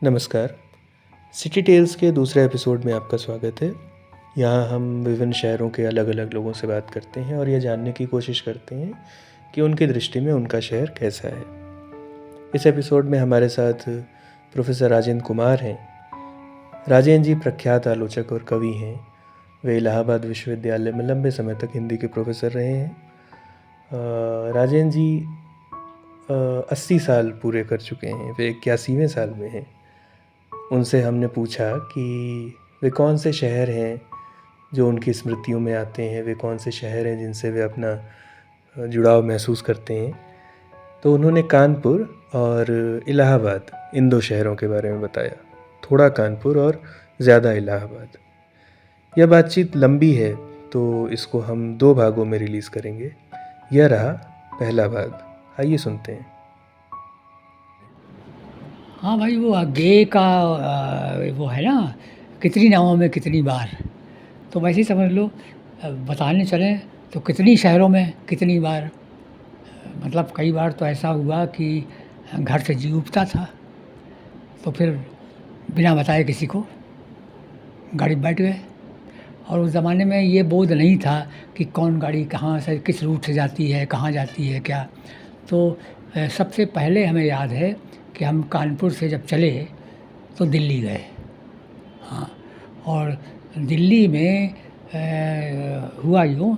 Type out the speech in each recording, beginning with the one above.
नमस्कार। City tales के दूसरे एपिसोड में आपका स्वागत है। यहाँ हम विभिन्न शहरों के अलग अलग लोगों से बात करते हैं और यह जानने की कोशिश करते हैं कि उनकी दृष्टि में उनका शहर कैसा है। इस एपिसोड में हमारे साथ प्रोफेसर राजेंद्र कुमार हैं। राजेंद्र जी प्रख्यात आलोचक और कवि हैं। वे इलाहाबाद विश्वविद्यालय में लंबे समय तक हिंदी के प्रोफेसर रहे हैं। राजेंद्र जी 80 साल पूरे कर चुके हैं। वे 81वें साल में हैं। उनसे हमने पूछा कि वे कौन से शहर हैं जो उनकी स्मृतियों में आते हैं, वे कौन से शहर हैं जिनसे वे अपना जुड़ाव महसूस करते हैं। तो उन्होंने कानपुर और इलाहाबाद इन दो शहरों के बारे में बताया, थोड़ा कानपुर और ज़्यादा इलाहाबाद। यह बातचीत लंबी है तो इसको हम 2 भागों में रिलीज़ करेंगे। यह रहा पहला भाग, आइए सुनते हैं। हाँ भाई, वो गे का वो है ना, कितनी नावों में कितनी बार। तो वैसे ही समझ लो, बताने चलें तो कितनी शहरों में कितनी बार। मतलब कई बार तो ऐसा हुआ कि घर से जी उठता था तो फिर बिना बताए किसी को गाड़ी में बैठ गए। और उस ज़माने में ये बोध नहीं था कि कौन गाड़ी कहाँ से किस रूट से जाती है, कहाँ जाती है क्या। तो सबसे पहले हमें याद है कि हम कानपुर से जब चले तो दिल्ली गए। हाँ, और दिल्ली में हुआ यूँ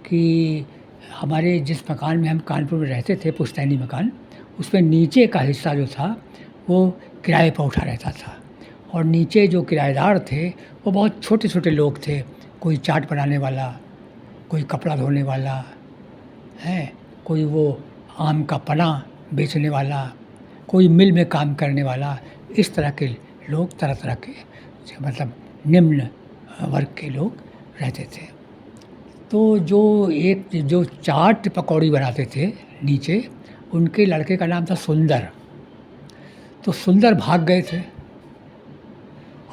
कि हमारे जिस मकान में हम कानपुर में रहते थे, पुश्तैनी मकान, उसमें नीचे का हिस्सा जो था वो किराए पर उठा रहता था। और नीचे जो किराएदार थे वो बहुत छोटे छोटे लोग थे। कोई चाट बनाने वाला, कोई कपड़ा धोने वाला है, कोई वो आम का पन्ना बेचने वाला, कोई मिल में काम करने वाला। इस तरह के लोग, तरह तरह के, मतलब निम्न वर्ग के लोग रहते थे। तो जो चाट पकौड़ी बनाते थे नीचे, उनके लड़के का नाम था सुंदर। तो सुंदर भाग गए थे,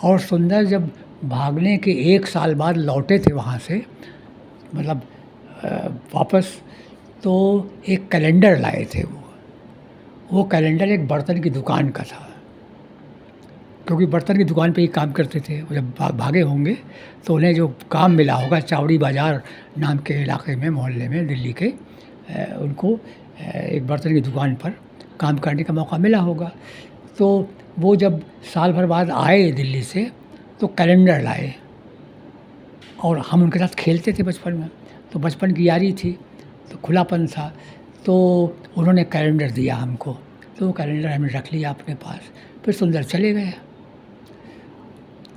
और सुंदर जब भागने के 1 साल बाद लौटे थे वहाँ से, मतलब वापस, तो एक कैलेंडर लाए थे। वो कैलेंडर एक बर्तन की दुकान का था, क्योंकि बर्तन की दुकान पे ही काम करते थे। वो जब भागे होंगे तो उन्हें जो काम मिला होगा चावड़ी बाज़ार नाम के इलाके में, मोहल्ले में, दिल्ली के, उनको एक बर्तन की दुकान पर काम करने का मौका मिला होगा। तो वो जब साल भर बाद आए दिल्ली से तो कैलेंडर लाए, और हम उनके साथ खेलते थे बचपन में। तो बचपन की यारी थी तो खुलापन था। तो उन्होंने कैलेंडर दिया हमको, तो वो कैलेंडर हमने रख लिया अपने पास। फिर सुंदर चले गए।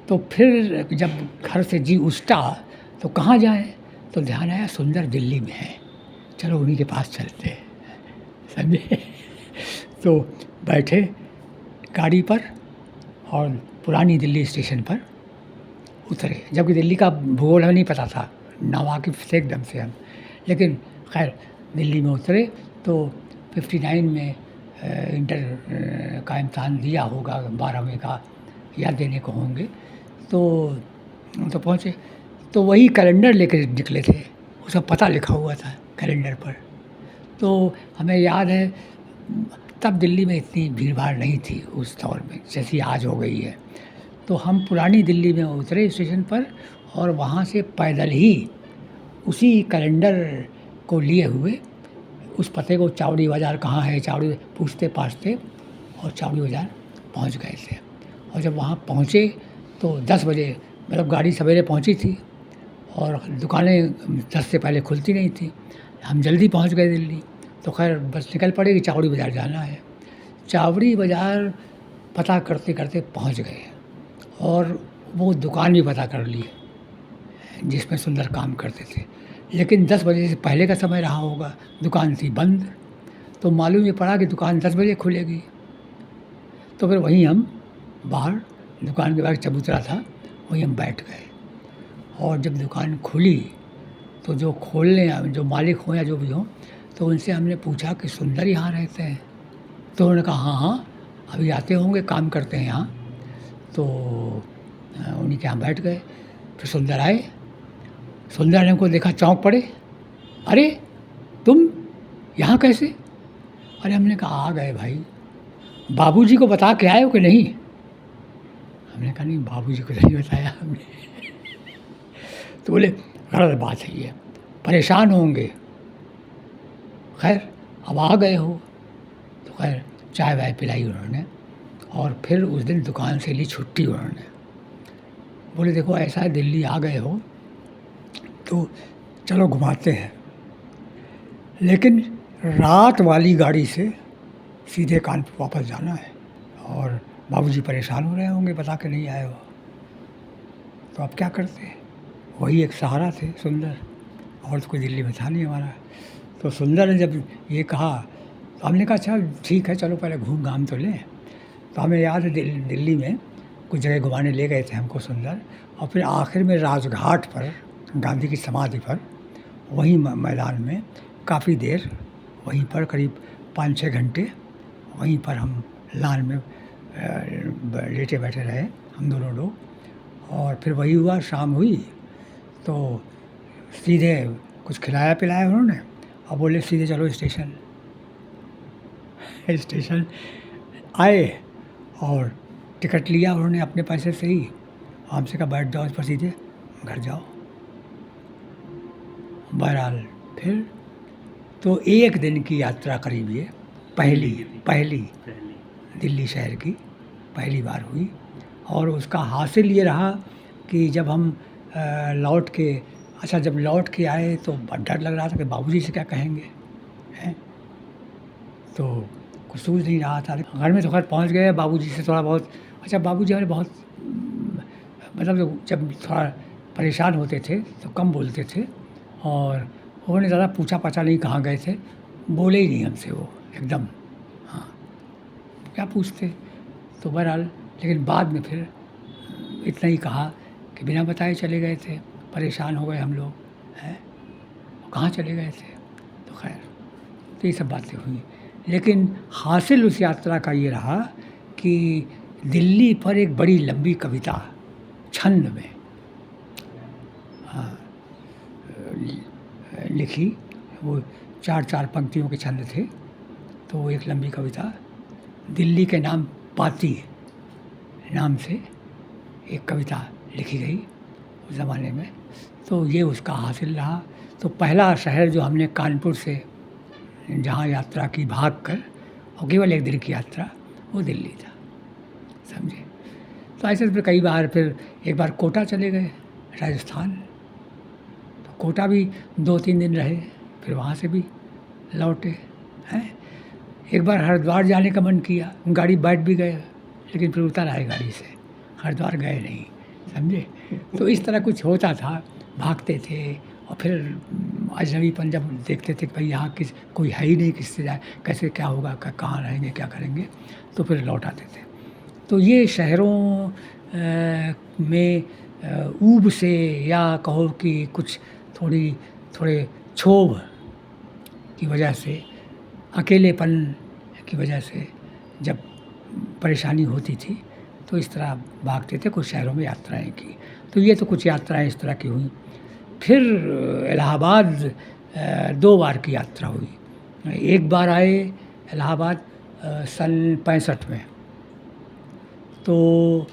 तो फिर जब घर से जी उठा तो कहाँ जाएं, तो ध्यान आया सुंदर दिल्ली में है, चलो उन्हीं के पास चलते हैं, समझे। तो बैठे गाड़ी पर और पुरानी दिल्ली स्टेशन पर उतरे, जबकि दिल्ली का भूगोल हमें नहीं पता था, नावाकिफ़ थे एकदम से हम। लेकिन खैर दिल्ली में उतरे तो 59 में इंटर का इम्तहान दिया होगा, 12वीं का या देने को होंगे। तो पहुँचे तो वही कैलेंडर लेकर निकले थे, उसका पता लिखा हुआ था कैलेंडर पर। तो हमें याद है तब दिल्ली में इतनी भीड़ भाड़ नहीं थी उस दौर में जैसी आज हो गई है। तो हम पुरानी दिल्ली में उतरे स्टेशन पर, और वहाँ से पैदल ही उसी कैलेंडर को लिए हुए उस पते को, चावड़ी बाज़ार कहाँ है, चावड़ी पूछते पाछते, और चावड़ी बाज़ार पहुँच गए थे। और जब वहाँ पहुँचे तो 10 बजे, मतलब गाड़ी सवेरे पहुँची थी और दुकानें 10 से पहले खुलती नहीं थी। हम जल्दी पहुँच गए दिल्ली। तो खैर बस निकल पड़े कि चावड़ी बाज़ार जाना है। चावड़ी बाज़ार पता करते करते पहुँच गए, और वो दुकान भी पता कर ली जिसमें सुंदर काम करते थे। लेकिन 10 बजे से पहले का समय रहा होगा, दुकान थी बंद। तो मालूम ये पड़ा कि दुकान 10 बजे खुलेगी। तो फिर वहीं हम बाहर, दुकान के बाहर चबूतरा था, वहीं हम बैठ गए। और जब दुकान खुली तो जो मालिक हो या जो भी हो, तो उनसे हमने पूछा कि सुंदर यहाँ रहते हैं। तो उन्होंने कहा हाँ हाँ, अभी आते होंगे, काम करते हैं यहाँ। तो उन्हीं के यहाँ बैठ गए। फिर सुंदर आए। सुंदर ने हमको देखा, चौंक पड़े, अरे तुम यहाँ कैसे। अरे हमने कहा आ गए भाई। बाबूजी को बता के आए हो कि नहीं। हमने कहा नहीं बाबूजी को नहीं बताया हमने। तो बोले गलत बात है ये, परेशान होंगे। खैर अब आ गए हो, तो खैर चाय वाय पिलाई उन्होंने और फिर उस दिन दुकान से ली छुट्टी उन्होंने। बोले देखो ऐसा है दिल्ली आ गए हो तो चलो घुमाते हैं, लेकिन रात वाली गाड़ी से सीधे कानपुर वापस जाना है और बाबूजी परेशान हो रहे होंगे बता के नहीं आए हो। तो अब क्या करते, वही एक सहारा थे सुंदर, और तो कोई दिल्ली में था नहीं हमारा। तो सुंदर ने जब ये कहा तो हमने कहा अच्छा ठीक है चलो पहले घूम घाम तो लें। तो हमें याद है दिल्ली में कुछ जगह घुमाने ले गए थे हमको सुंदर, और फिर आखिर में राजघाट पर गांधी की समाधि पर वहीं मैदान में काफ़ी देर वहीं पर करीब 5-6 घंटे वहीं पर हम लान में लेटे बैठे रहे हम दोनों लोग। और फिर वही हुआ, शाम हुई तो सीधे कुछ खिलाया पिलाया उन्होंने और बोले सीधे चलो स्टेशन। स्टेशन आए और टिकट लिया उन्होंने अपने पैसे से ही, हमसे कहा बैठ जाओ इस पर सीधे घर जाओ। बहरहाल फिर तो एक दिन की यात्रा करीब ये पहली दिल्ली शहर की पहली बार हुई। और उसका हासिल ये रहा कि जब हम लौट के जब लौट के आए तो डर लग रहा था कि बाबूजी से क्या कहेंगे हैं, तो कुछ सूझ नहीं रहा था। घर में तो खैर पहुंच गए, बाबूजी से थोड़ा बहुत बाबूजी हमारे बहुत मतलब जब थोड़ा परेशान होते थे तो कम बोलते थे और उन्होंने ज़्यादा पूछा पाछा नहीं कहाँ गए थे, बोले ही नहीं हमसे वो एकदम, हाँ क्या पूछते। तो बहरहाल लेकिन बाद में फिर इतना ही कहा कि बिना बताए चले गए थे, परेशान हो गए हम लोग हैं, कहाँ चले गए थे। तो खैर तो ये सब बातें हुई, लेकिन हासिल उस यात्रा का ये रहा कि दिल्ली पर एक बड़ी लंबी कविता छंद में लिखी, वो 4-4 पंक्तियों के छंद थे। तो वो एक लंबी कविता दिल्ली के नाम पाती नाम से एक कविता लिखी गई उस ज़माने में। तो ये उसका हासिल रहा। तो पहला शहर जो हमने कानपुर से जहाँ यात्रा की भाग कर और केवल एक दिन की यात्रा, वो दिल्ली था, समझे। तो ऐसे फिर कई बार, फिर एक बार कोटा चले गए राजस्थान, तो कोटा भी 2-3 दिन रहे, फिर वहाँ से भी लौटे हैं। एक बार हरिद्वार जाने का मन किया, गाड़ी बैठ भी गए, लेकिन फिर उतर आए गाड़ी से, हरिद्वार गए नहीं, समझे। तो इस तरह कुछ होता था, भागते थे और फिर अजनबीपन जब देखते थे कि भाई यहाँ कोई है ही नहीं, किससे जाए, कैसे क्या होगा, कहाँ रहेंगे, क्या करेंगे, तो फिर लौट आते थे। तो ये शहरों में ऊब से या कहो कि कुछ थोड़े क्षोभ की वजह से, अकेलेपन की वजह से जब परेशानी होती थी तो इस तरह भागते थे, कुछ शहरों में यात्राएं की। तो ये तो कुछ यात्राएं इस तरह की हुई। फिर इलाहाबाद 2 बार की यात्रा हुई। एक बार आए इलाहाबाद सन 65 में, तो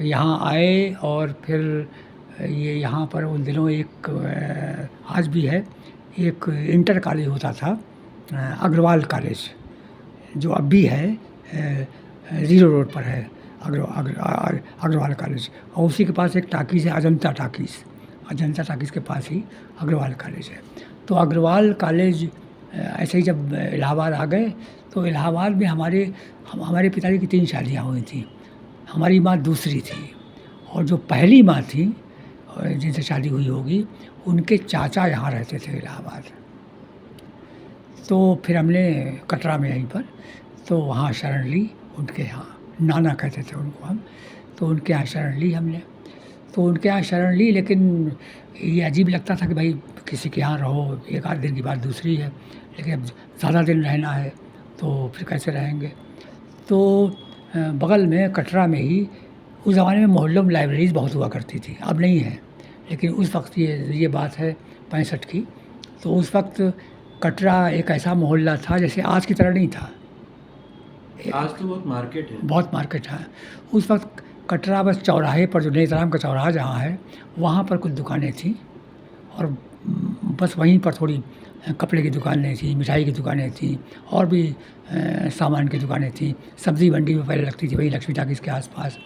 यहाँ आए और फिर ये यहाँ पर उन दिनों एक आज भी है एक इंटर कॉलेज होता था, अग्रवाल कॉलेज, जो अब भी है ज़ीरो रोड पर है अग्रवाल कॉलेज, और उसी के पास एक टाकीज़ है अजंता टाकीज़ के पास ही अग्रवाल कॉलेज है। तो अग्रवाल कॉलेज ऐसे ही जब इलाहाबाद आ गए तो इलाहाबाद में हमारे पिताजी की 3 शादियाँ हुई थी। हमारी माँ दूसरी थी, और जो पहली माँ थी जिनसे शादी हुई होगी, उनके चाचा यहाँ रहते थे इलाहाबाद। तो फिर हमने कटरा में यहीं पर तो वहाँ शरण ली, उनके यहाँ नाना कहते थे उनको हम, तो उनके यहाँ शरण ली हमने। तो उनके यहाँ शरण ली, लेकिन ये अजीब लगता था कि भाई किसी के यहाँ रहो, 1-8 दिन की बात दूसरी है, लेकिन अब ज़्यादा दिन रहना है तो फिर कैसे रहेंगे। तो बगल में कटरा में ही उस ज़माने में मोहल्लों में लाइब्रेरीज़ बहुत हुआ करती थी, अब नहीं है, लेकिन उस वक्त ये बात है 65 की। तो उस वक्त कटरा एक ऐसा मोहल्ला था जैसे आज की तरह नहीं था, आज तो बहुत मार्केट है। बहुत मार्केट है। उस वक्त कटरा बस चौराहे पर, जो नेत्राम का चौराहा जहाँ है, वहाँ पर कुछ दुकानें थीं, और बस वहीं पर थोड़ी कपड़े की दुकानें थी, मिठाई की दुकानें थी, और भी सामान की दुकानें थी। सब्ज़ी मंडी में पहले लगती थी वही लक्ष्मी टाकीज़ के आसपास।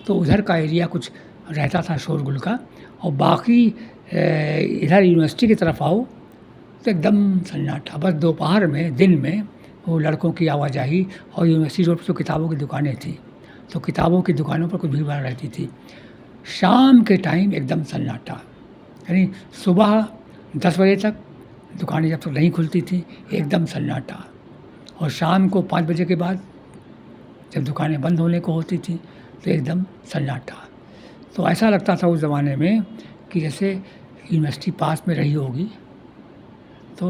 तो उधर का एरिया कुछ रहता था शोरगुल का। और बाकी इधर यूनिवर्सिटी की तरफ आओ तो एकदम सन्नाटा। बस दोपहर में, दिन में वो लड़कों की आवाजाही, और यूनिवर्सिटी रोड पर जो किताबों की दुकानें थी, तो किताबों की दुकानों पर कुछ भीड़ भाड़ रहती थी। शाम के टाइम एकदम सन्नाटा, यानी सुबह 10 बजे तक दुकानें जब तक नहीं खुलती थी एकदम सन्नाटा, और शाम को 5 बजे के बाद जब दुकानें बंद होने को होती थी तो एकदम सन्नाटा। तो ऐसा लगता था उस ज़माने में कि जैसे यूनिवर्सिटी पास में रही होगी। तो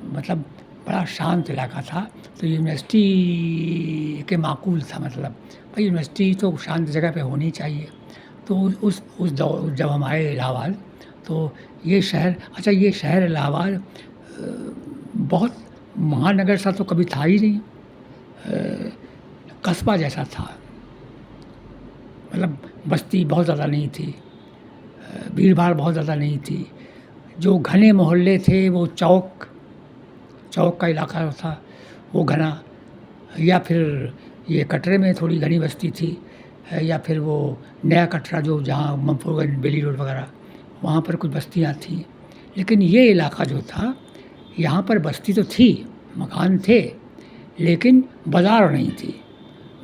मतलब बड़ा शांत इलाका था। तो यूनिवर्सिटी के माकूल था, मतलब भाई यूनिवर्सिटी तो शांत जगह पे होनी चाहिए। तो उस दौर जब हम आए इलाहाबाद, तो ये शहर, अच्छा ये शहर इलाहाबाद बहुत महानगर सा तो कभी था ही नहीं, कस्बा जैसा था। मतलब बस्ती बहुत ज़्यादा नहीं थी, भीड़ भाड़ बहुत ज़्यादा नहीं थी। जो घने मोहल्ले थे वो चौक का इलाका था, वो घना, या फिर ये कटरे में थोड़ी घनी बस्ती थी, या फिर वो नया कटरा जो जहाँ मंफोगंज, बेली रोड वगैरह, वहाँ पर कुछ बस्तियाँ थीं। लेकिन ये इलाका जो था, यहाँ पर बस्ती तो थी, मकान थे, लेकिन बाज़ार नहीं थी।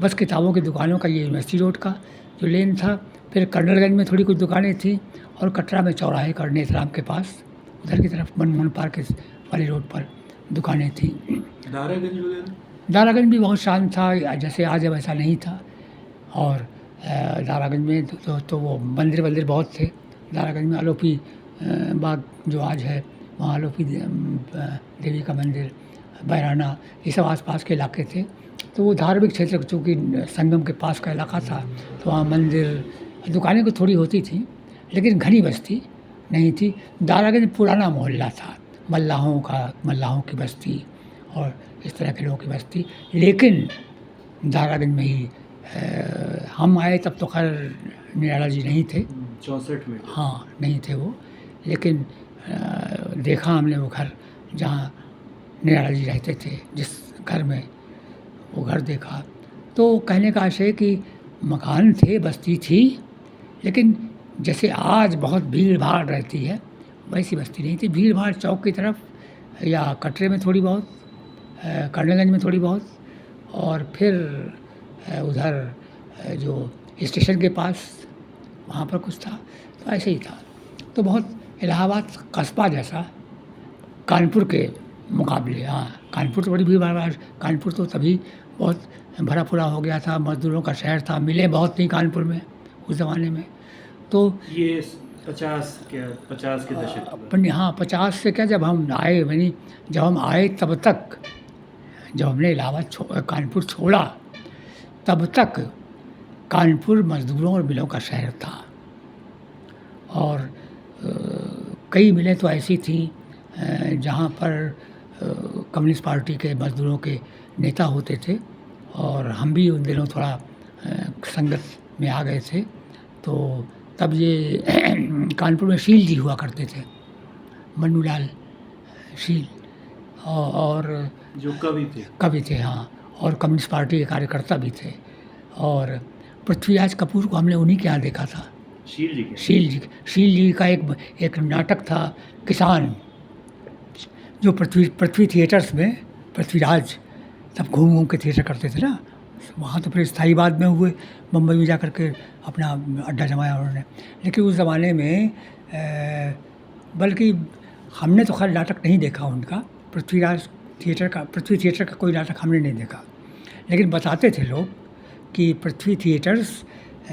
बस किताबों की दुकानों का ये यूनिवर्सिटी रोड का जो लेन था, फिर कर्नलगंज में थोड़ी कुछ दुकानें थी, और कटरा में चौराहे का नेत्राम के पास उधर की तरफ मनमोहन पार्क वाली रोड पर दुकानें थी। दारागंज वगैरह? दारागंज भी बहुत शांत था, जैसे आज वैसा नहीं था। और दारागंज में तो वो मंदिर वंदिर बहुत थे। दारागंज में आलोपी बाग जो आज है, वहाँ आलोपी देवी का मंदिर, बैराना, ये सब आसपास के इलाके थे। तो वो धार्मिक क्षेत्र, चूँकि संगम के पास का इलाका था, तो वहाँ मंदिर, दुकानें तो थोड़ी होती थी, लेकिन घनी बस्ती नहीं थी। दारागंज पुराना मोहल्ला था, मल्लाहों की बस्ती और इस तरह के लोगों की बस्ती। लेकिन दारागंज में ही हम आए तब तो खैर निराला जी नहीं थे, 64 में। हाँ नहीं थे वो। लेकिन देखा हमने वो घर जहाँ निराला जी रहते थे, जिस घर में, वो घर देखा। तो कहने का आशय कि मकान थे, बस्ती थी, लेकिन जैसे आज बहुत भीड़ भाड़ रहती है वैसी बस्ती नहीं थी। भीड़ भाड़ चौक की तरफ, या कटरे में थोड़ी बहुत, कर्नलगंज में थोड़ी बहुत, और फिर उधर जो स्टेशन के पास, वहाँ पर कुछ था। तो ऐसे ही था। तो बहुत इलाहाबाद कस्बा जैसा, कानपुर के मुकाबले। हाँ, कानपुर तो बड़ी भीड़ भाड़, कानपुर तो तभी बहुत भरा पूरा हो गया था, मज़दूरों का शहर था, मिलें बहुत थी कानपुर में उस ज़माने में। तो ये 50 के दशक की बात। अपन, हाँ 50 से क्या, जब हम आए, यानी जब हम आए तब तक, जब हमने इलाहाबाद कानपुर छोड़ा, तब तक कानपुर मज़दूरों और मिलों का शहर था। और कई मिलें तो ऐसी थीं जहाँ पर कम्युनिस्ट पार्टी के मज़दूरों के नेता होते थे, और हम भी उन दिनों थोड़ा संगत में आ गए थे। तो तब ये कानपुर में शील जी हुआ करते थे, मन्नूलाल शील, और जो कवि थे। हाँ, और कम्युनिस्ट पार्टी के कार्यकर्ता भी थे। और पृथ्वीराज कपूर को हमने उन्हीं के यहाँ देखा था। शील जी का एक नाटक था किसान, जो पृथ्वी थिएटर्स में पृथ्वीराज तब घूम घूम के थिएटर करते थे ना। वहाँ तो फिर स्थाईबाद में हुए, मुंबई में जा कर के अपना अड्डा जमाया उन्होंने। लेकिन उस ज़माने में बल्कि हमने तो खैर नाटक नहीं देखा उनका, पृथ्वी थिएटर का कोई नाटक हमने नहीं देखा। लेकिन बताते थे लोग कि पृथ्वी थिएटर्स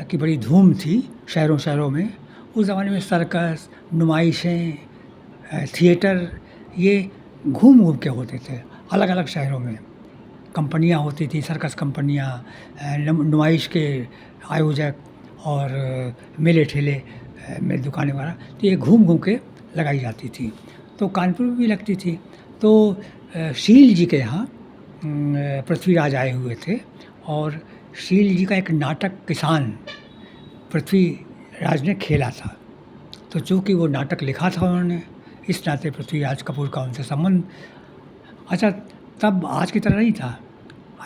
की बड़ी धूम थी शहरों में उस ज़माने में। सर्कस, नुमाइशें, थिएटर, ये घूम घूम के होते थे अलग अलग शहरों में। कंपनियां होती थी, सर्कस कंपनियां, नुमाइश के आयोजक, और मेले ठेले में दुकानें वगैरह, तो ये घूम घूम के लगाई जाती थी। तो कानपुर में भी लगती थी। तो शील जी के यहाँ पृथ्वीराज आए हुए थे और शील जी का एक नाटक किसान पृथ्वीराज ने खेला था। तो चूँकि वो नाटक लिखा था उन्होंने, इस नाते पृथ्वीराज कपूर का उनसे संबंध। अच्छा, तब आज की तरह नहीं था।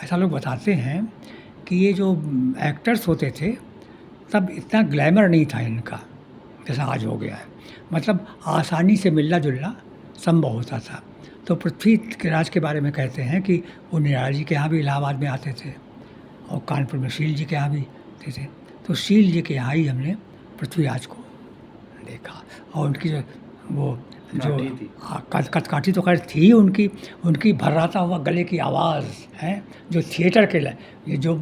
ऐसा लोग बताते हैं कि ये जो एक्टर्स होते थे तब इतना ग्लैमर नहीं था इनका जैसा आज हो गया है। मतलब आसानी से मिलना जुलना संभव होता था। तो पृथ्वीराज के बारे में कहते हैं कि वो निराला जी के यहाँ भी इलाहाबाद में आते थे और कानपुर में शील जी के यहाँ भी थे। तो शील जी के यहाँ ही हमने पृथ्वीराज को देखा और उनकी वो जो कथकाठी तो खैर थी उनकी भर्राता हुआ गले की आवाज़ है जो थिएटर के लिए ये जो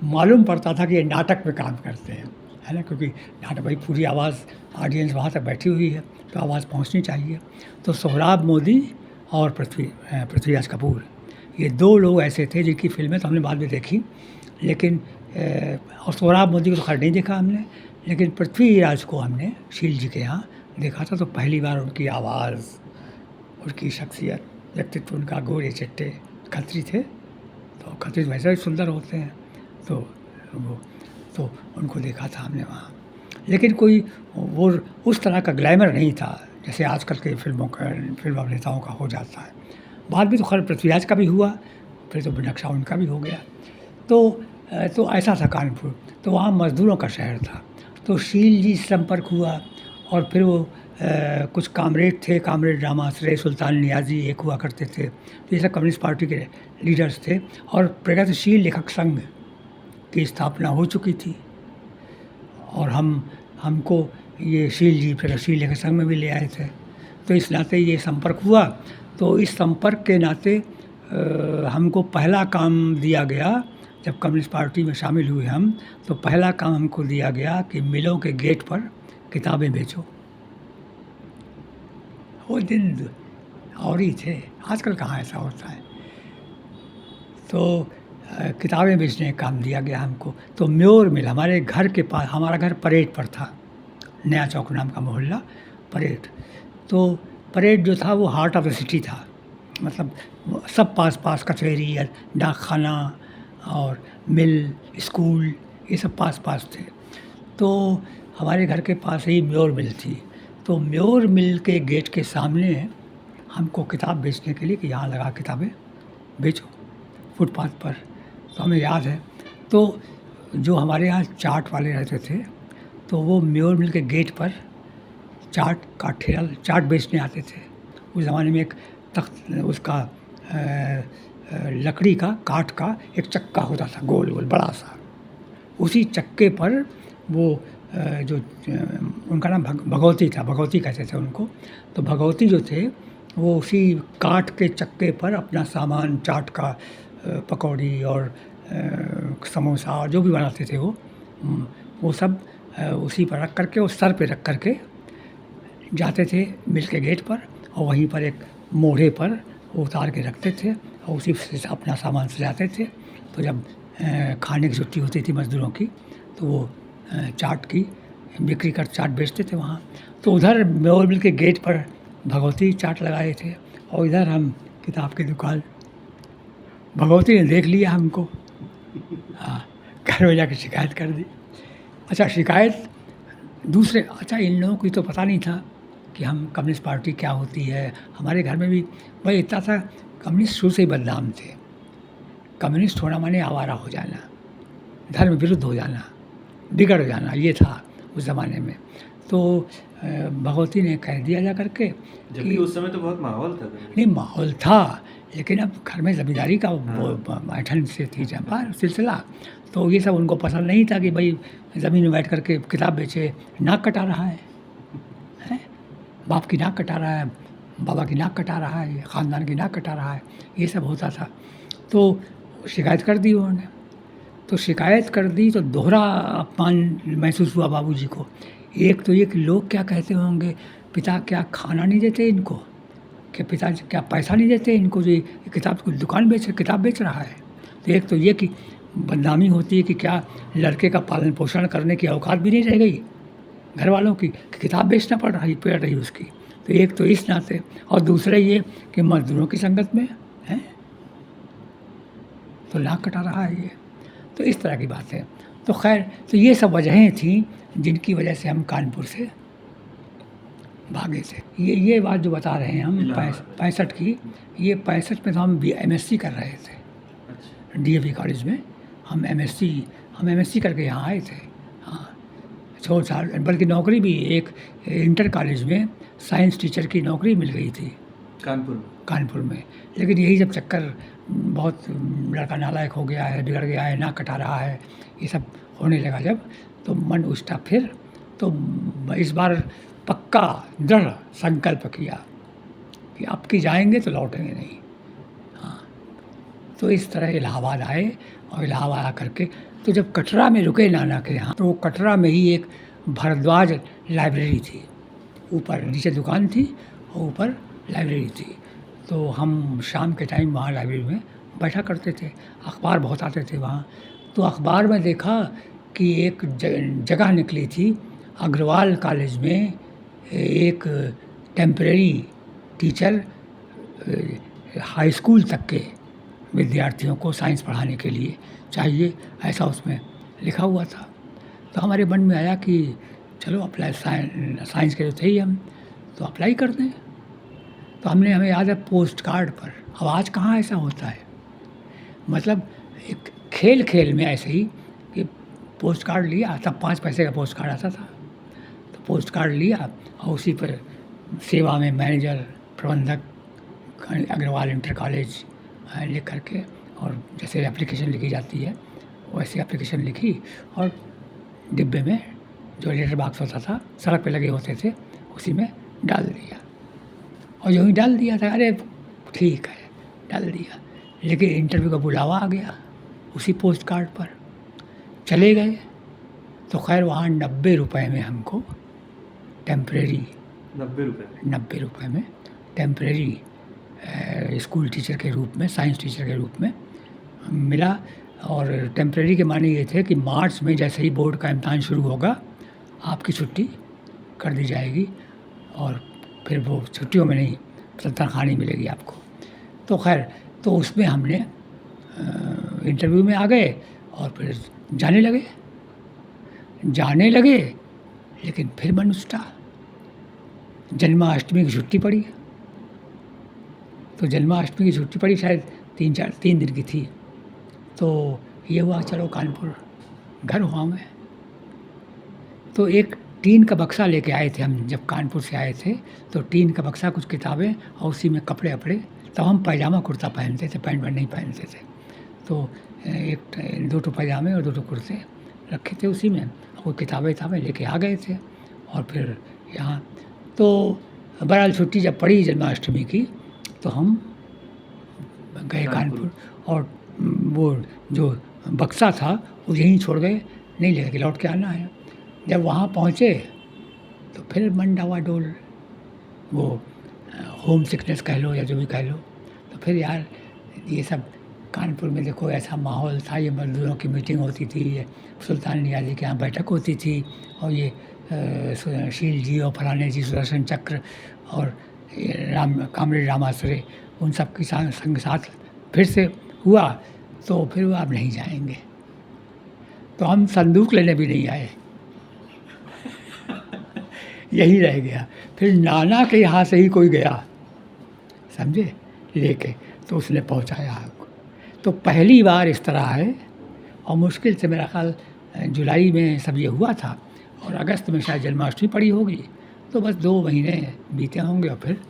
मालूम पड़ता था कि ये नाटक में काम करते हैं, है ना, क्योंकि नाटक भाई पूरी आवाज़ ऑडियंस वहाँ तक बैठी हुई है तो आवाज़ पहुँचनी चाहिए। तो सोहराब मोदी और पृथ्वीराज कपूर ये दो लोग ऐसे थे जिनकी फिल्में तो हमने बाद में देखी, लेकिन और सोहराब मोदी को तो खैर नहीं देखा हमने, लेकिन पृथ्वीराज को हमने शील जी के यहाँ देखा था। तो पहली बार उनकी आवाज़, उनकी शख्सियत, व्यक्तित्व, उनका गोरे चिट्टे खत्री थे, तो खत्री वैसे ही सुंदर होते हैं, तो उनको देखा था हमने वहाँ। लेकिन कोई वो उस तरह का ग्लैमर नहीं था जैसे आजकल के फिल्म अभिनेताओं का हो जाता है। बाद में तो खैर पृथ्वीराज का भी हुआ, फिर तो नक्शा उनका भी हो गया। तो ऐसा था कानपुर, तो वहाँ मज़दूरों का शहर था। तो शील जी से संपर्क हुआ और फिर वो कुछ कामरेड थे, कामरेड रामा श्रेय सुल्तान नियाजी एक हुआ करते थे, तो ये सब कम्युनिस्ट पार्टी के लीडर्स थे। और प्रगतिशील लेखक संघ की स्थापना हो चुकी थी और हमको ये शील जी प्रगतिशील लेखक संघ में भी ले आए थे। तो इस नाते ये संपर्क हुआ। तो इस संपर्क के नाते हमको पहला काम दिया गया, जब कम्युनिस्ट पार्टी में शामिल हुए हम, तो पहला काम हमको दिया गया कि मिलों के गेट पर किताबें बेचो। वो दिन और ही थे, आजकल कहाँ ऐसा होता है। तो किताबें बेचने का काम दिया गया हमको। तो म्योर मिल हमारे घर के पास, हमारा घर परेड पर था, नया चौक नाम का मोहल्ला परेड। तो परेड जो था वो हार्ट ऑफ द सिटी था, मतलब सब पास कचहरी, डाकखाना और मिल, स्कूल, ये सब पास थे। तो हमारे घर के पास ही म्योर मिल थी। तो म्योर मिल के गेट के सामने हमको किताब बेचने के लिए कि यहाँ लगा किताबें बेचो फुटपाथ पर। तो हमें याद है, तो जो हमारे यहाँ चाट वाले रहते थे तो वो म्योर मिल के गेट पर चाट का ठेला, चाट बेचने आते थे। उस ज़माने में एक तख्त, उसका लकड़ी का, काठ का एक चक्का होता था, गोल गोल बड़ा सा। उसी चक्के पर वो जो उनका नाम भगवती था, भगवती कहते थे उनको। तो भगवती जो थे वो उसी काठ के चक्के पर अपना सामान, चाट का, पकौड़ी और समोसा और जो भी बनाते थे वो सब उसी पर रख करके, उस सर पे रख करके जाते थे मिल के गेट पर, और वहीं पर एक मोढ़े पर उतार के रखते थे और उसी से अपना सामान सजाते थे। तो जब खाने की छुट्टी होती थी मज़दूरों की तो वो चाट की बिक्री कर चाट बेचते थे वहाँ। तो उधर म्योर मिल के गेट पर भगवती चाट लगाए थे और इधर हम किताब की दुकान। भगवती ने देख लिया हमको, हाँ, घर में जाकर शिकायत कर दी। अच्छा, शिकायत दूसरे, अच्छा इन लोगों को तो पता नहीं था कि हम कम्युनिस्ट पार्टी क्या होती है। हमारे घर में भी भाई इतना था, कम्युनिस्ट शुरू से ही बदनाम थे। कम्युनिस्ट होना माने आवारा हो जाना, धर्म विरुद्ध हो जाना, बिगड़ जाना, ये था उस ज़माने में। तो भगवती ने कह दिया जा करके, जबकि उस समय तो बहुत माहौल था। नहीं, माहौल था, लेकिन अब घर में ज़मींदारी का वो बैठन से थी जब सिलसिला, तो ये सब उनको पसंद नहीं था कि भाई ज़मीन में बैठ करके किताब बेचे। नाक कटा रहा है, बाप की नाक कटा रहा है, बाबा की नाक कटा रहा है, ख़ानदान की नाक कटा रहा है, ये सब होता था। तो शिकायत कर दी उन्होंने। तो शिकायत कर दी तो दोहरा अपमान महसूस हुआ बाबूजी को। एक तो ये कि लोग क्या कहते होंगे, पिता क्या खाना नहीं देते इनको, कि पिता क्या पैसा नहीं देते इनको जो ये किताब की दुकान किताब बेच रहा है। तो एक तो ये कि बदनामी होती है कि क्या लड़के का पालन पोषण करने की औकात भी नहीं रह गई घर वालों की, कि किताब बेचना पड़ रही उसकी। तो एक तो इस नाते, और दूसरा ये कि मजदूरों की संगत में है, तो नाक कटा रहा है ये। तो इस तरह की बातें। तो खैर, तो ये सब वजहें थीं जिनकी वजह से हम कानपुर से भागे थे। ये बात जो बता रहे हैं हम 65 की, ये 65 में तो हम MSc कर रहे थे DAV कॉलेज में। हम MSc करके यहाँ आए थे। हाँ, 6 साल, बल्कि नौकरी भी एक इंटर कॉलेज में साइंस टीचर की नौकरी मिल गई थी कानपुर में। लेकिन यही जब चक्कर, बहुत लड़का नालायक हो गया है, बिगड़ गया है, नाक कटा रहा है, ये सब होने लगा जब, तो मन उछटा फिर। तो इस बार पक्का दृढ़ संकल्प किया कि अब की जाएंगे तो लौटेंगे नहीं। हाँ, तो इस तरह इलाहाबाद आए, और इलाहाबाद आकर के तो जब कटरा में रुके नाना के यहाँ, तो कटरा में ही एक भारद्वाज लाइब्रेरी थी। ऊपर नीचे दुकान थी और ऊपर लाइब्रेरी थी। तो हम शाम के टाइम वहाँ लाइब्रेरी में बैठा करते थे। अखबार बहुत आते थे वहाँ। तो अखबार में देखा कि एक जगह निकली थी, अग्रवाल कॉलेज में एक टेम्परेरी टीचर हाई स्कूल तक के विद्यार्थियों को साइंस पढ़ाने के लिए चाहिए, ऐसा उसमें लिखा हुआ था। तो हमारे मन में आया कि चलो अप्लाई, साइंस के तो थे ही हम, तो अप्लाई कर दें। तो हमें याद है पोस्ट कार्ड पर, अब आज कहाँ ऐसा होता है, मतलब एक खेल में ऐसे ही कि पोस्ट कार्ड लिया, तब 5 पैसे का पोस्ट कार्ड आता था। तो पोस्ट कार्ड लिया और उसी पर सेवा में मैनेजर, प्रबंधक, अग्रवाल इंटर कॉलेज लिख करके, और जैसे एप्लीकेशन लिखी जाती है वैसे एप्लीकेशन लिखी, और डिब्बे में जो लेटर बॉक्स होता था, सड़क पे लगे होते थे, उसी में डाल दिया। और यूँ ही डाल दिया था, अरे ठीक है डाल दिया। लेकिन इंटरव्यू का बुलावा आ गया उसी पोस्ट कार्ड पर, चले गए। तो खैर वहाँ 90 रुपये में हमको टेम्परेरी, 90 रुपये में टेम्परेरी स्कूल टीचर के रूप में, साइंस टीचर के रूप में मिला। और टेम्परेरी के माने ये थे कि मार्च में जैसे ही बोर्ड का इम्तहान शुरू होगा, आपकी छुट्टी कर दी जाएगी, और फिर वो छुट्टियों में नहीं, तनख्वाह नहीं मिलेगी आपको। तो खैर, तो उसमें हमने इंटरव्यू में आ गए और फिर जाने लगे। लेकिन फिर मन उछटा, जन्माष्टमी की छुट्टी पड़ी। तो जन्माष्टमी की छुट्टी पड़ी, शायद 3 दिन की थी। तो ये हुआ चलो कानपुर घर हुआ मैं। तो एक टीन का बक्सा लेके आए थे हम, जब कानपुर से आए थे तो टीन का बक्सा, कुछ किताबें और उसी में कपड़े अपड़े। तब हम पैजामा कुर्ता पहनते थे, पैंट नहीं पहनते थे। तो 2 पैजामे और 2 कुर्ते रखे थे उसी में, और किताबें लेके आ गए थे। और फिर यहाँ तो बहरहाल छुट्टी जब पड़ी जन्माष्टमी की, तो हम गए कानपुर। और वो जो बक्सा था वो यहीं छोड़ गए, नहीं लेके लौट के आना है। जब वहाँ पहुँचे तो फिर मन डावाडोल, वो होम सिकनेस कह लो या जो भी कह लो। तो फिर यार ये सब कानपुर में देखो ऐसा माहौल था, ये मजदूरों की मीटिंग होती थी, ये सुल्तान नियाज़ी के यहाँ बैठक होती थी, और ये शील जी और फलाने जी, सुदर्शन चक्र और कामरेड रामाश्रय, उन सब के संग साथ फिर से हुआ। तो फिर वो अब नहीं जाएंगे, तो हम संदूक लेने भी नहीं आए, यही रह गया। फिर नाना के यहाँ से ही कोई गया, समझे, लेके, तो उसने पहुँचाया हमको। तो पहली बार इस तरह है, और मुश्किल से मेरा ख्याल जुलाई में सब ये हुआ था, और अगस्त में शायद जन्माष्टमी पड़ी होगी। तो बस 2 महीने बीते होंगे और फिर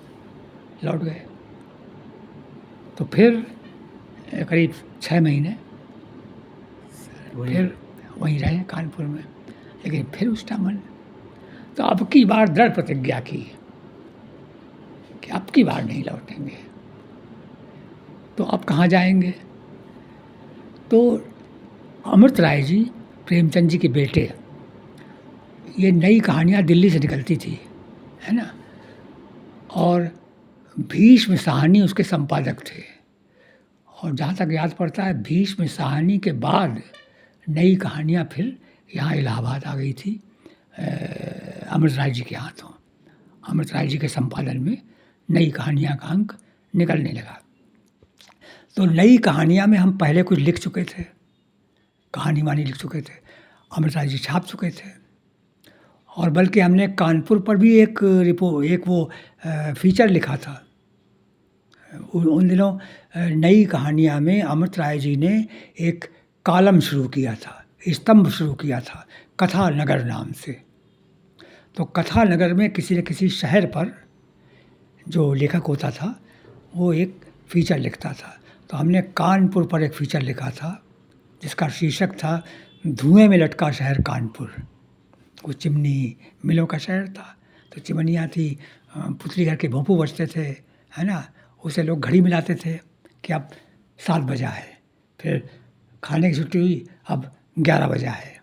लौट गए। तो फिर करीब 6 महीने फिर वहीं रहे कानपुर में। लेकिन फिर उस मन, तो अब की बार दृढ़ प्रतिज्ञा की कि अब की बार नहीं लौटेंगे। तो अब कहाँ जाएंगे? तो अमृत राय जी, प्रेमचंद जी के बेटे, ये नई कहानियाँ दिल्ली से निकलती थी, है ना, और भीष्म साहनी उसके संपादक थे। और जहाँ तक याद पड़ता है, भीष्म साहनी के बाद नई कहानियाँ फिर यहाँ इलाहाबाद आ गई थी अमृत राय जी के हाथों। अमृत राय जी के संपादन में नई कहानियाँ का अंक निकलने लगा। तो नई कहानियाँ में हम पहले कुछ लिख चुके थे, कहानी वानी लिख चुके थे, अमृत राय जी छाप चुके थे। और बल्कि हमने कानपुर पर भी एक फीचर लिखा था। उन दिनों नई कहानियाँ में अमृत राय जी ने एक कॉलम शुरू किया था, स्तंभ शुरू किया था, कथा नगर नाम से। तो कथा नगर में किसी न किसी शहर पर जो लेखक होता था वो एक फीचर लिखता था। तो हमने कानपुर पर एक फीचर लिखा था जिसका शीर्षक था धुएं में लटका शहर कानपुर। वो चिमनी मिलों का शहर था, तो चिमनियाँ थी, पुतली घर के भोंपू बजते थे, है ना। उसे लोग घड़ी मिलाते थे कि अब 7 बजा है, फिर खाने की छुट्टी हुई, अब 11 बजा है,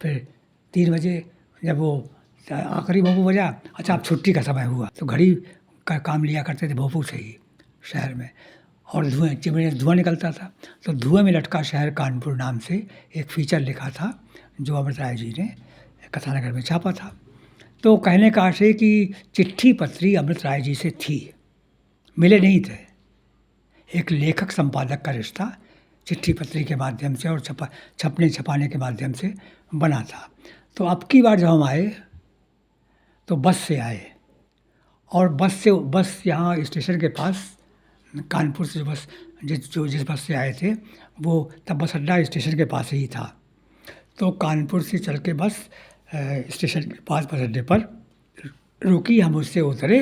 फिर 3 बजे जब वो आखिरी भोंपू बजा, अच्छा अब छुट्टी का समय हुआ। तो घड़ी का काम लिया करते थे भोंपू से ही शहर में, और धुएं, चिमनी से धुआं निकलता था। तो धुएं में लटका शहर कानपुर नाम से एक फीचर लिखा था जो अमृत राय जी ने कथानगर में छापा था। तो कहने का आशय कि चिट्ठी पत्री अमृत राय जी से थी, मिले नहीं थे। एक लेखक संपादक का रिश्ता चिट्ठी पत्री के माध्यम से और छपने छपाने के माध्यम से बना था। तो अब की बार जब हम आए तो बस से आए, और बस यहाँ स्टेशन के पास, कानपुर से जिस बस से आए थे वो तब बस अड्डा स्टेशन के पास ही था। तो कानपुर से चल के बस स्टेशन के पास बस अड्डे पर रुकी, हम उससे उतरे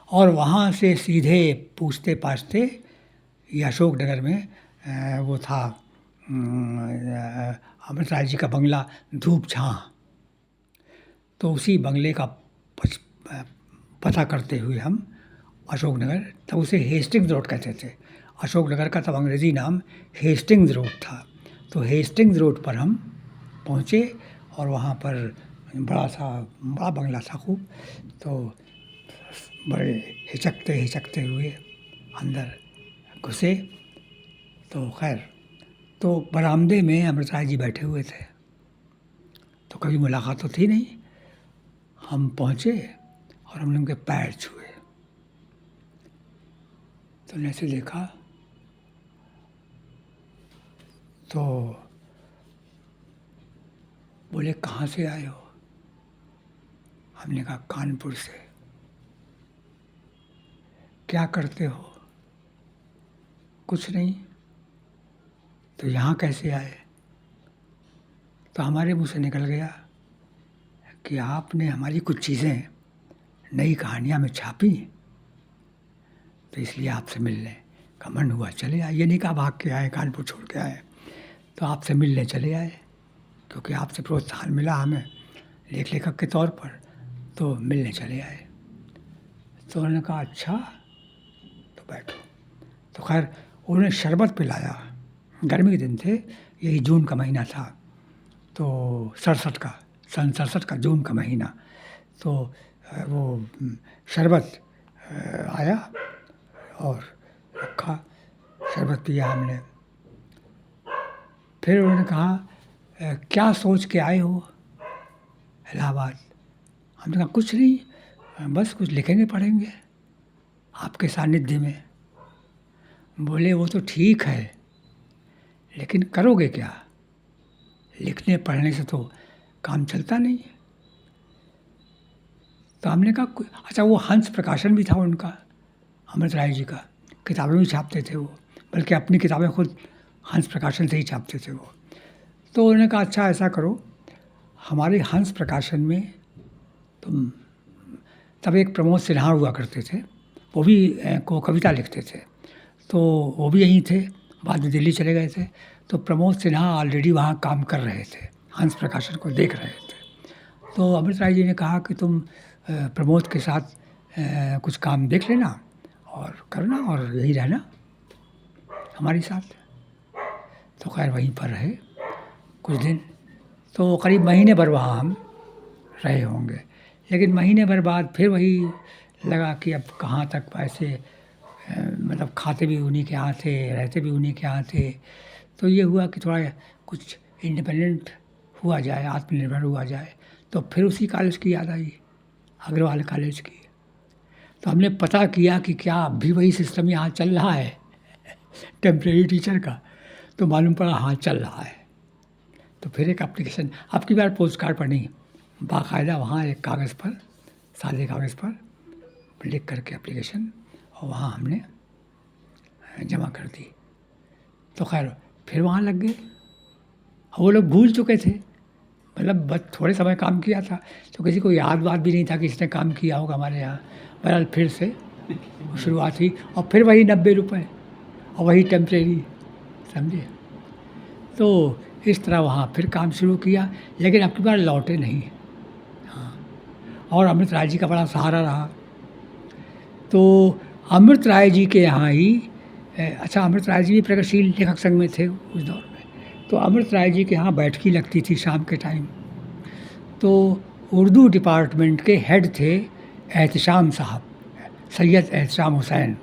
और वहाँ से सीधे पूछते पाछते ये अशोक नगर में वो था अमृत राय जी का बंगला धूप छां। तो उसी बंगले का पता करते हुए हम अशोक नगर, तब उसे हेस्टिंग्स रोड कहते थे, अशोक नगर का तब अंग्रेज़ी नाम हेस्टिंग्स रोड था। तो हेस्टिंग्स रोड पर हम पहुँचे और वहाँ पर बड़ा बंगला था खूब। तो बड़े हिचकते हुए अंदर घुसे। तो खैर, तो बरामदे में अमृत राय जी बैठे हुए थे। तो कभी मुलाकात तो थी नहीं। हम पहुँचे और हमने उनके पैर छुए। तो उन्हें ऐसे देखा तो बोले, कहाँ से आए हो? हमने कहा, कानपुर से। क्या करते हो? कुछ नहीं। तो यहाँ कैसे आए? तो हमारे मुंह से निकल गया कि आपने हमारी कुछ चीज़ें नई कहानियाँ में छापी, तो इसलिए आपसे मिलने का मन हुआ, चले आए। ये नहीं कहा भाग के आए, कानपुर छोड़ के आए, तो आपसे मिलने चले आए, क्योंकि आपसे प्रोत्साहन मिला हमें लेखक के तौर पर, तो मिलने चले आए। तो उन्होंने कहा, अच्छा तो बैठो। तो खैर उन्होंने शरबत पिलाया। गर्मी के दिन थे, यही जून का महीना था, तो सन 67 का जून का महीना। तो वो शरबत आया और रखा, शरबत पिया हमने। फिर उन्होंने कहा, क्या सोच के आए हो इलाहाबाद? हमने कहा, कुछ नहीं, बस कुछ लिखेंगे पढ़ेंगे आपके सानिध्य में। बोले, वो तो ठीक है, लेकिन करोगे क्या? लिखने पढ़ने से तो काम चलता नहीं। तो हमने कहा, अच्छा, वो हंस प्रकाशन भी था उनका, अमृत राय जी का, किताबें भी छापते थे वो, बल्कि अपनी किताबें खुद हंस प्रकाशन से ही छापते थे वो। तो उन्होंने कहा, अच्छा ऐसा करो, हमारे हंस प्रकाशन में तुम, तब एक प्रमोद सिन्हा हुआ करते थे, वो भी को कविता लिखते थे, तो वो भी यहीं थे, बाद में दिल्ली चले गए थे। तो प्रमोद सिन्हा ऑलरेडी वहाँ काम कर रहे थे, हंस प्रकाशन को देख रहे थे। तो अमृत राय जी ने कहा कि तुम प्रमोद के साथ कुछ काम देख लेना और करना और यही रहना हमारे साथ। तो खैर वहीं पर रहे कुछ दिन, तो करीब महीने भर वहाँ हम रहे होंगे। लेकिन महीने भर बाद फिर वही लगा कि अब कहाँ तक पैसे, मतलब खाते भी उन्हीं के यहाँ थे, रहते भी उन्हीं के यहाँ थे। तो ये हुआ कि थोड़ा कुछ इंडिपेंडेंट हुआ जाए, आत्मनिर्भर हुआ जाए। तो फिर उसी कॉलेज की याद आई, अग्रवाल कॉलेज की। तो हमने पता किया कि क्या अब भी वही सिस्टम यहाँ चल रहा है। टेम्परेरी टीचर का। तो मालूम पड़ा हाँ चल रहा है। तो फिर एक एप्लीकेशन, अब की बार पोस्ट कार्ड पर नहीं, बाकायदा वहाँ एक कागज़ पर, सादे कागज़ पर लिख करके एप्लीकेशन, और वहाँ हमने जमा कर दी। तो खैर फिर वहाँ लग गए। वो लोग भूल चुके थे, मतलब बस थोड़े समय काम किया था, तो किसी को याद वाद भी नहीं था कि इसने काम किया होगा हमारे यहाँ। बहरहाल फिर से शुरुआत हुई, और फिर वही 90 रुपये और वही टेम्परेरी, समझे। तो इस तरह वहाँ फिर काम शुरू किया, लेकिन अब की बार लौटे नहीं। हाँ, और अमृत राय जी का बड़ा सहारा रहा। तो अमृत राय जी के यहाँ ही अच्छा, अमृत राय जी भी प्रगतिशील लेखक संघ में थे उस दौर में। तो अमृत राय जी के यहाँ बैठकी लगती थी शाम के टाइम। तो उर्दू डिपार्टमेंट के हेड थे एहतशाम साहब, सैयद एहतशाम हुसैन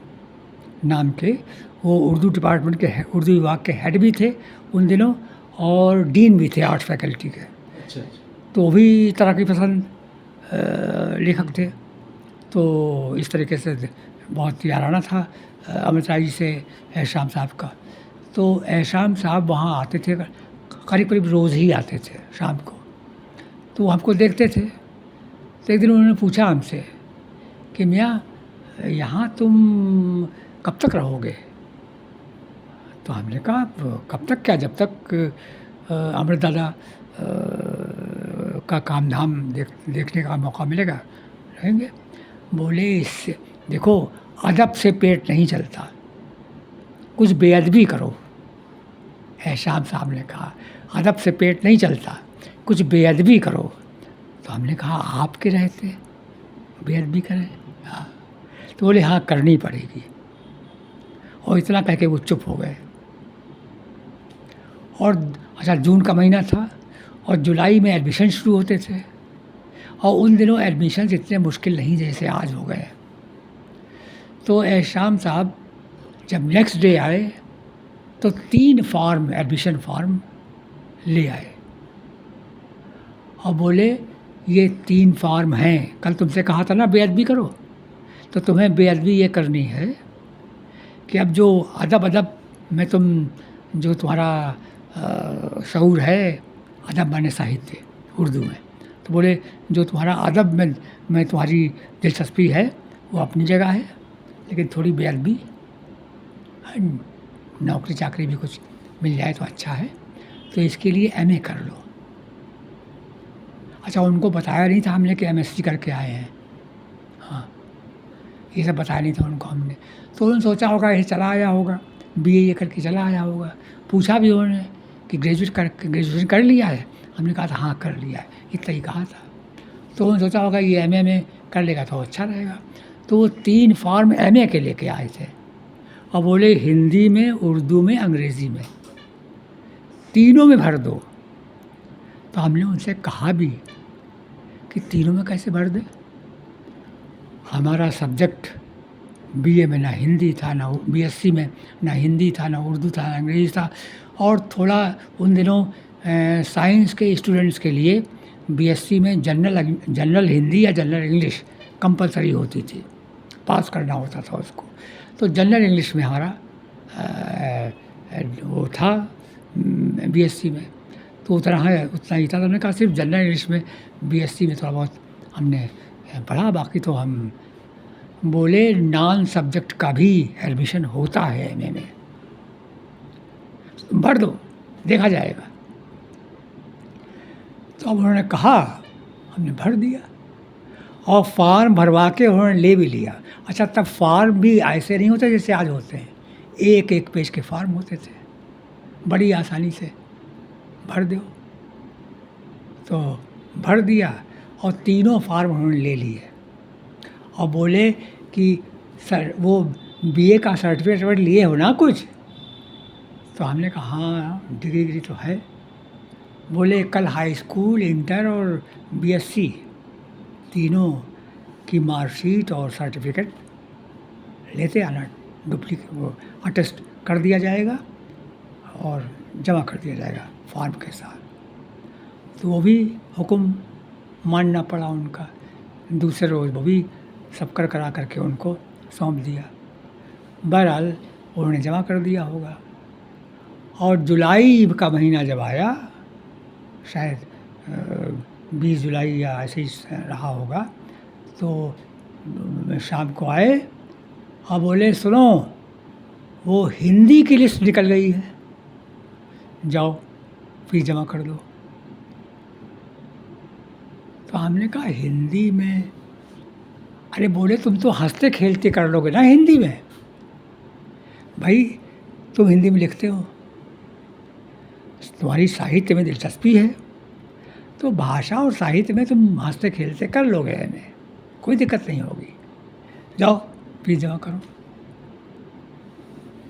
नाम के। वो उर्दू डिपार्टमेंट के उर्दू विभाग के हेड भी थे उन दिनों, और डीन भी थे आर्ट्स फैकल्टी के। अच्छा। तो वो भी तरक्की पसंद लेखक थे। तो इस तरीके से बहुत याराना था अमृत राय जी से एहतशाम साहब का। तो एहतशाम साहब वहाँ आते थे, करीब करीब रोज़ ही आते थे शाम को। तो वो हमको देखते थे। तो एक दिन उन्होंने पूछा हमसे कि मियाँ यहाँ तुम कब तक रहोगे? तो हमने कहा कब तक क्या, जब तक अमृत दादा का काम धाम देखने का मौका मिलेगा रहेंगे। बोले इससे देखो, अदब से पेट नहीं चलता, कुछ बेअदबी करो। एहतशाम साहब ने कहा अदब से पेट नहीं चलता, कुछ बेअदबी करो। तो हमने कहा आपके रहते बेअदबी करें? हाँ। तो बोले हाँ करनी पड़ेगी। और इतना कह के वो चुप हो गए। और अच्छा, जून का महीना था और जुलाई में एडमिशन शुरू होते थे, और उन दिनों एडमिशन इतने मुश्किल नहीं जैसे आज हो गए। तो एहतशाम साहब जब नेक्स्ट डे आए तो 3 फॉर्म, एडमिशन फॉर्म ले आए और बोले ये 3 फॉर्म हैं, कल तुमसे कहा था ना बेअदबी करो, तो तुम्हें बेअदबी ये करनी है कि अब जो अदब अदब में तुम, जो तुम्हारा शऊर है, अदब माने साहित्य उर्दू में, तो बोले जो तुम्हारा अदब में तुम्हारी दिलचस्पी है वो अपनी जगह है, लेकिन थोड़ी बेअदबी, नौकरी चाकरी भी कुछ मिल जाए तो अच्छा है, तो इसके लिए एमए कर लो। अच्छा, उनको बताया नहीं था हमने कि एमएससी करके आए हैं। हाँ, ये सब बताया नहीं था उनको हमने। तो उन्होंने सोचा होगा ये चला आया होगा, बीए ये करके चला आया होगा। पूछा भी उन्होंने कि ग्रेजुएशन कर लिया है? हमने कहा था हाँ कर लिया है, इतना ही कहा था। तो उन्होंने सोचा होगा ये एमए में कर लेगा तो अच्छा रहेगा। तो वो 3 फॉर्म एमए के लेके आए थे और बोले हिंदी में, उर्दू में, अंग्रेज़ी में, तीनों में भर दो। तो हमने उनसे कहा भी कि तीनों में कैसे भर दे, हमारा सब्जेक्ट बीए में ना हिंदी था, ना बीएससी में ना हिंदी था, ना उर्दू था, ना अंग्रेज़ी था। और थोड़ा उन दिनों साइंस के स्टूडेंट्स के लिए बीएससी में जनरल हिंदी या जनरल इंग्लिश कंपलसरी होती थी, पास करना होता था उसको। तो जनरल इंग्लिश में हमारा वो था बीएससी में, तो उतना ही था। तो हमने कहा सिर्फ जनरल इंग्लिश में बीएससी में थोड़ा बहुत हमने पढ़ा, बाकी तो हम, बोले नॉन सब्जेक्ट का भी एडमिशन होता है एमए में, भर दो देखा जाएगा। तो अब उन्होंने कहा, हमने भर दिया और फॉर्म भरवा के उन्होंने ले भी लिया। अच्छा, तब फॉर्म भी ऐसे नहीं होते जैसे आज होते हैं, एक एक पेज के फॉर्म होते थे, बड़ी आसानी से भर दो। तो भर दिया और तीनों फॉर्म उन्होंने ले लिए और बोले कि सर वो बीए का सर्टिफिकेट लिए हो ना कुछ? तो हमने कहा हाँ डिग्री तो है। बोले कल हाई स्कूल, इंटर और बीएससी तीनों की मार्कशीट और सर्टिफिकेट लेते आना, डुप्लीकेट वो अटेस्ट कर दिया जाएगा और जमा कर दिया जाएगा फॉर्म के साथ। तो वो भी हुक्म मानना पड़ा उनका। दूसरे रोज़ वो भी सब करा करके उनको सौंप दिया। बहरहाल उन्होंने जमा कर दिया होगा। और जुलाई का महीना जब आया, शायद 20 जुलाई या ऐसे ही रहा होगा, तो शाम को आए और बोले सुनो, वो हिंदी की लिस्ट निकल गई है, जाओ फीस जमा कर दो। तो हमने कहा हिंदी में? अरे बोले तुम तो हंसते खेलते कर लोगे ना हिंदी में, भाई तुम हिंदी में लिखते हो, तुम्हारी साहित्य में दिलचस्पी है, तो भाषा और साहित्य में तुम हंसते खेलते कर लोगे, हमें कोई दिक्कत नहीं होगी, जाओ फीस जमा करो।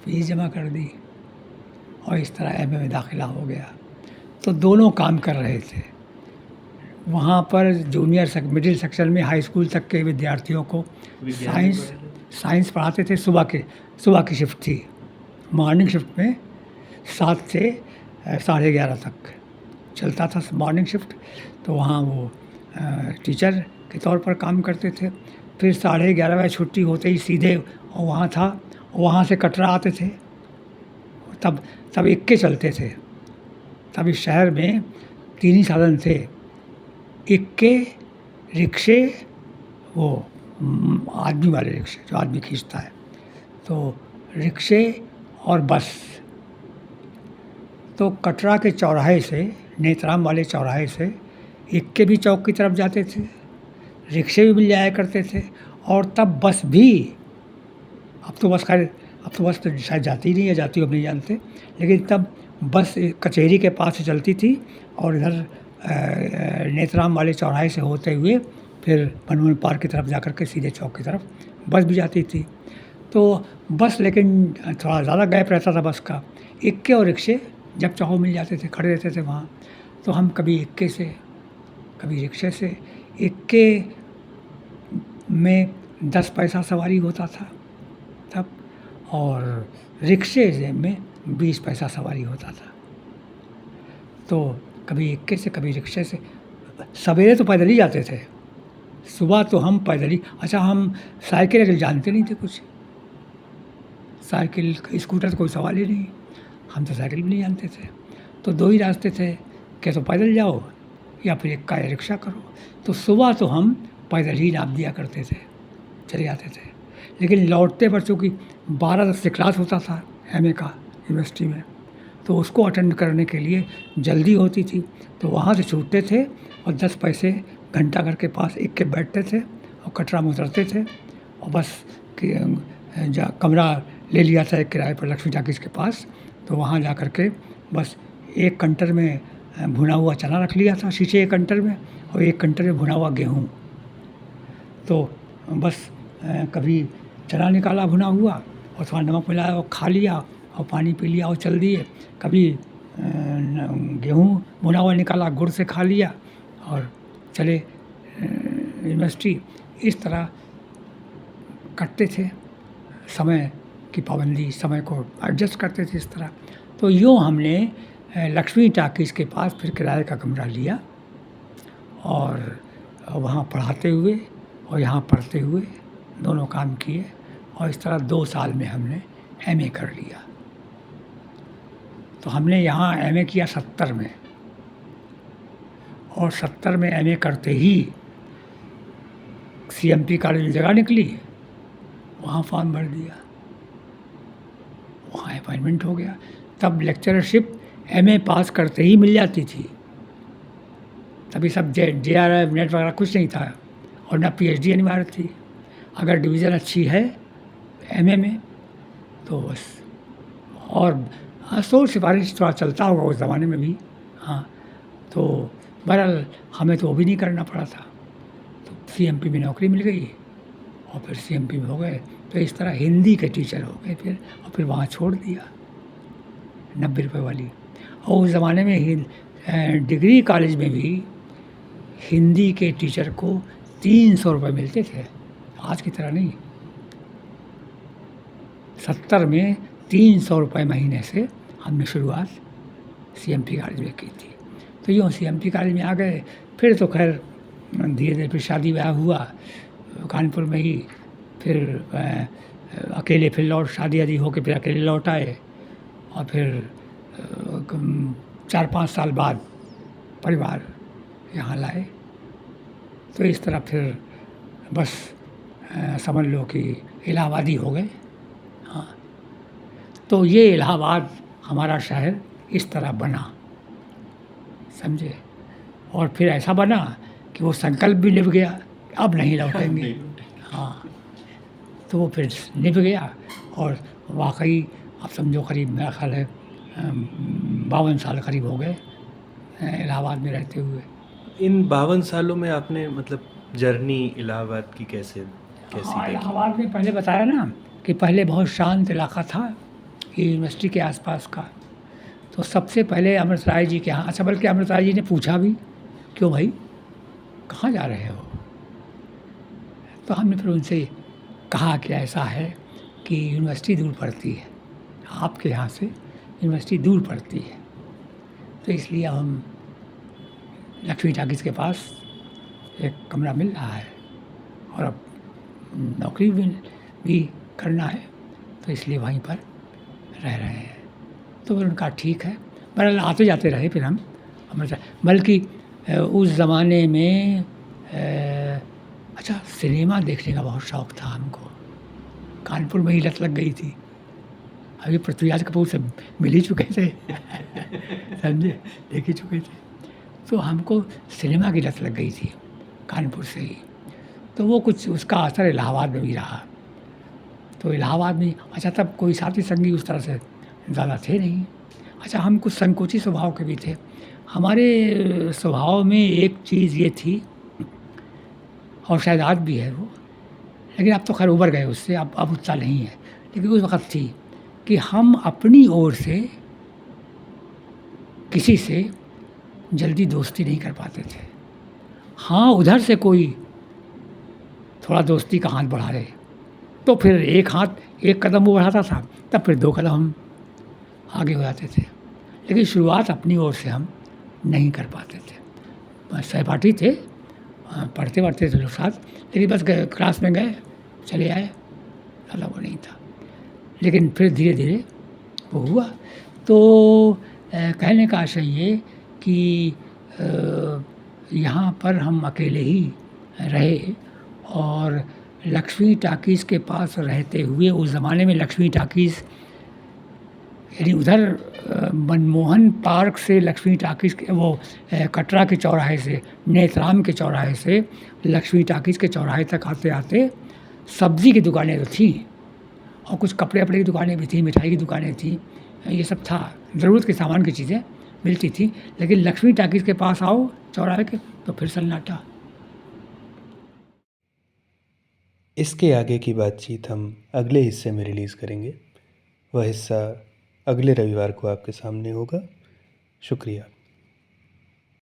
फीस जमा कर दी और इस तरह एमए में दाखिला हो गया। तो दोनों काम कर रहे थे वहाँ पर। जूनियर मिडिल सेक्शन में हाई स्कूल तक के विद्यार्थियों को साइंस पढ़ाते थे। सुबह की शिफ्ट थी, मॉर्निंग शिफ्ट में 7 से 11:30 तक चलता था मॉर्निंग शिफ्ट। तो वहाँ वो टीचर के तौर पर काम करते थे। फिर 11:30 बजे छुट्टी होते ही सीधे वहाँ था, वहाँ से कटरा आते थे। तब इक्के चलते थे। तब इस शहर में 3 ही साधन थे, इक्के, रिक्शे, वो आदमी वाले रिक्शे जो आदमी खींचता है, तो रिक्शे और बस। तो कटरा के चौराहे से, नेत्राम वाले चौराहे से इक्के भी चौक की तरफ जाते थे, रिक्शे भी मिल जाया करते थे, और तब बस भी। अब तो बस तो शायद जाती ही नहीं है, जाती हो नहीं जानते, लेकिन तब बस कचहरी के पास से चलती थी और इधर नेत्राम वाले चौराहे से होते हुए फिर बनवन पार्क की तरफ जाकर के सीधे चौक की तरफ बस भी जाती थी। तो बस, लेकिन थोड़ा ज़्यादा गैप रहता था बस का। इक्के और रिक्शे जब चाहो मिल जाते थे, खड़े रहते थे वहाँ। तो हम कभी इक्के से, कभी रिक्शे से। इक्के में 10 पैसा सवारी होता था तब, और रिक्शे में 20 पैसा सवारी होता था। तो कभी इक्के से, कभी रिक्शे से। सवेरे तो पैदल ही जाते थे, सुबह तो हम पैदल ही। अच्छा, हम साइकिल जानते नहीं थे कुछ, साइकिल स्कूटर तो कोई सवाल ही नहीं, हम तो साइकिल भी नहीं जानते थे। तो 2 ही रास्ते थे, क्या तो पैदल जाओ या फिर इक्का या रिक्शा करो। तो सुबह तो हम पैदल ही नाप दिया करते थे, चले जाते थे। लेकिन लौटते पर चूँकि 12:10 से क्लास होता था एमए का यूनिवर्सिटी में, तो उसको अटेंड करने के लिए जल्दी होती थी, तो वहाँ से छूटते थे और 10 पैसे घंटा घर के पास एक के बैठते थे और कटरा में उतरते थे। और बस कमरा ले लिया था एक किराए पर लक्ष्मी टाकीज़ के पास, तो वहाँ जा कर के बस 1 कंटर में भुना हुआ चना रख लिया था, शीशे 1 कंटर में, और 1 कंटर में भुना हुआ गेहूँ। तो बस कभी चना निकाला भुना हुआ और थोड़ा नमक मिलाया और खा लिया और पानी पी लिया और चल दिए। कभी गेहूँ भुना हुआ निकाला, गुड़ से खा लिया और चले यूनिवर्सिटी। इस तरह कटते थे, समय की पाबंदी, समय को एडजस्ट करते थे इस तरह। तो यूँ हमने लक्ष्मी टाकीज़ के पास फिर किराए का कमरा लिया और वहाँ पढ़ाते हुए और यहाँ पढ़ते हुए दोनों काम किए, और इस तरह 2 साल में हमने एमए कर लिया। तो हमने यहाँ एमए किया 70 में, और 70 में एमए करते ही सीएमपी कॉलेज में जगह निकली, वहाँ फॉर्म भर दिया, वहाँ अपॉइंटमेंट हो गया। तब लेक्चरशिप एमए पास करते ही मिल जाती थी, तभी सब JRF नेट वगैरह कुछ नहीं था, और ना PhD अनिवार्य थी। अगर डिवीज़न अच्छी है एमए में तो बस, और सोच सिफारिश थोड़ा चलता होगा उस ज़माने में भी, हाँ। तो बहरहाल हमें तो वो भी नहीं करना पड़ा था, तो सीएमपी में नौकरी मिल गई और फिर सीएमपी में हो गए। तो इस तरह हिंदी के टीचर हो गए फिर, और फिर वहाँ छोड़ दिया 90 रुपये वाली। और उस ज़माने में डिग्री कॉलेज में भी हिंदी के टीचर को 300 रुपये मिलते थे, आज की तरह नहीं। 70 में 300 रुपये महीने से हमने शुरुआत सीएमपी कॉलेज में की थी। तो यूँ सीएमपी कॉलेज में आ गए। फिर तो खैर धीरे धीरे फिर शादी ब्याह हुआ कानपुर में ही। फिर अकेले फिर लौट शादी आदि होके फिर अकेले लौट आए और फिर 4-5 साल बाद परिवार यहाँ लाए। तो इस तरह फिर बस समझ लो कि इलाहाबादी हो गए। हाँ, तो ये इलाहाबाद हमारा शहर इस तरह बना, समझे। और फिर ऐसा बना कि वो संकल्प भी निभ गया, अब नहीं लौटेंगे। हाँ, तो वो फिर निभ गया और वाकई अब समझो करीब मेरा ख्याल है 52 साल करीब हो गए इलाहाबाद में रहते हुए। इन 52 सालों में आपने मतलब जर्नी इलाहाबाद की कैसी हाँ, देखी? इलाहाबाद में पहले बताया ना कि पहले बहुत शांत इलाका था ये यूनिवर्सिटी के आसपास का। तो सबसे पहले अमृत राय जी के यहाँ, अच्छा बल्कि अमृत राय जी ने पूछा भी, क्यों भाई कहाँ जा रहे हो? तो हमने फिर उनसे कहा कि ऐसा है कि यूनिवर्सिटी दूर पड़ती है, आपके यहाँ से यूनिवर्सिटी दूर पड़ती है, तो इसलिए अब हम लक्ष्मी टाकीज़ के पास एक कमरा मिल रहा है और अब नौकरी भी करना है, तो इसलिए वहीं पर रह रहे हैं। तो फिर उनका ठीक है। बहरहाल आते जाते रहे फिर हम अमृतसर। बल्कि उस ज़माने में अच्छा सिनेमा देखने का बहुत शौक़ था हमको। कानपुर में ही लत लग गई थी। अभी पृथ्वीराज कपूर से मिल ही चुके थे समझे, देख ही चुके थे। तो हमको सिनेमा की लत लग गई थी कानपुर से ही। तो वो कुछ उसका असर इलाहाबाद में भी रहा। तो इलाहाबाद में अच्छा तब कोई साथी संगी उस तरह से ज़्यादा थे नहीं। अच्छा हम कुछ संकोची स्वभाव के भी थे। हमारे स्वभाव में एक चीज़ ये थी, और शायद आज भी है वो, लेकिन अब तो खैर उभर गए उससे, अब उतना नहीं है, लेकिन उस वक़्त थी कि हम अपनी ओर से किसी से जल्दी दोस्ती नहीं कर पाते थे। हाँ, उधर से कोई थोड़ा दोस्ती का हाथ बढ़ा दे तो फिर एक कदम वो बढ़ाता था, तब फिर 2 कदम हम आगे हो जाते थे। लेकिन शुरुआत अपनी ओर से हम नहीं कर पाते थे। सहपाठी थे, पढ़ते थे लोग साथ, लेकिन बस क्लास में गए, चले आए, ज़्यादा वो नहीं था। लेकिन फिर धीरे-धीरे वो हुआ। तो कहने का आशय ये कि यहाँ पर हम अकेले ही रहे और लक्ष्मी टाकीज़ के पास रहते हुए, उस ज़माने में लक्ष्मी टाकीज़ यानी उधर मनमोहन पार्क से लक्ष्मी टाकीज़ के वो कटरा के चौराहे से, नेत्राम के चौराहे से लक्ष्मी टाकीज़ के चौराहे तक आते-आते सब्ज़ी की दुकानें तो थीं और कुछ कपड़े-वपड़े की दुकानें भी थीं, मिठाई की दुकानें थीं, ये सब था। ज़रूरत के सामान की चीज़ें मिलती थी। लेकिन लक्ष्मी टाकीज़ के पास आओ चौराहे के तो फिर सन्नाटा। इसके आगे की बातचीत हम अगले हिस्से में रिलीज़ करेंगे। वह हिस्सा अगले रविवार को आपके सामने होगा। शुक्रिया।